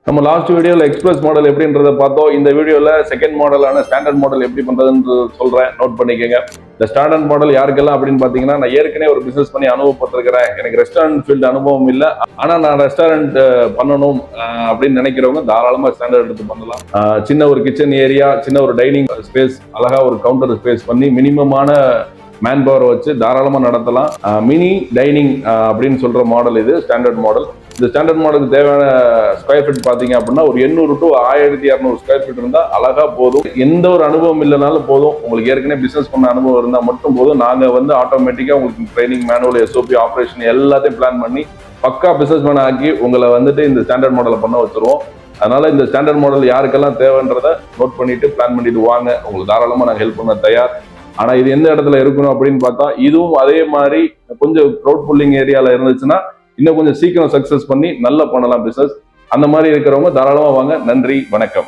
நம்ம லாஸ்ட் வீடியோல express model எப்படின்றத பார்த்தோம். இந்த வீடியோல செகண்ட் மாடலான ஸ்டாண்டர்ட் மாடல் எப்படி பண்றதுன்னு சொல்றேன், நோட் பண்ணிக்கங்க. இந்த ஸ்டாண்டர்ட் மாடல் யாருக்கெல்லாம் அப்படின்னு பாத்தீங்கன்னா, நான் ஏற்கனவே ஒரு பிசினஸ் பண்ணி அனுபவப்பட்டிருக்கிறேன், எனக்கு ரெஸ்டாரண்ட் ஃபீல்டு அனுபவம் இல்லை, ஆனா நான் ரெஸ்டாரண்ட் பண்ணணும் அப்படின்னு நினைக்கிறவங்க தாராளமா ஸ்டாண்டர்ட் எடுத்து பண்ணலாம். சின்ன ஒரு கிச்சன் ஏரியா, சின்ன ஒரு டைனிங் ஸ்பேஸ், அழகா ஒரு கவுண்டர் ஸ்பேஸ் பண்ணி மினிமமான மேன் பவரை வச்சு தாராளமா நடத்தலாம். மினி டைனிங் அப்படின்னு சொல்ற மாடல் இது ஸ்டாண்டர்ட் மாடல். இந்த ஸ்டாண்டர்ட் மாடலுக்கு தேவையான ஸ்கொயர் ஃபீட் பாத்தீங்க அப்படின்னா ஒரு 800 to 1200 ஸ்கொயர் ஃபீட் இருந்தா அழகா போதும். எந்த ஒரு அனுபவம் இல்லைனாலும் போதும், உங்களுக்கு ஏற்கனவே பிசினஸ் பண்ண அனுபவம் இருந்தா மட்டும் போதும். நாங்க ஆட்டோமேட்டிக்கா உங்களுக்கு ட்ரைனிங், மேனுவல், எஸ்ஓபி, ஆப்ரேஷன் எல்லாத்தையும் பிளான் பண்ணி பக்கா பிசினஸ் மேன் ஆக்கி உங்களை இந்த ஸ்டாண்டர்ட் மாடலை பண்ண வச்சிருவோம். அதனால இந்த ஸ்டாண்டர்ட் மாடல் யாருக்கெல்லாம் தேவைன்றதை நோட் பண்ணிட்டு பிளான் பண்ணிட்டு வாங்க, உங்களுக்கு தாராளமா நாங்கள் ஹெல்ப் பண்ண தயார். ஆனா இது எந்த இடத்துல இருக்கணும் அப்படின்னு பார்த்தா, இதுவும் அதே மாதிரி கொஞ்சம் க்ரௌட் புல்லிங் ஏரியால இருந்துச்சுன்னா இன்னும் கொஞ்சம் சீக்கிரம் சக்சஸ் பண்ணி நல்லா பண்ணலாம் பிசினஸ். அந்த மாதிரி இருக்கிறவங்க தாராளமா வாங்க. நன்றி, வணக்கம்.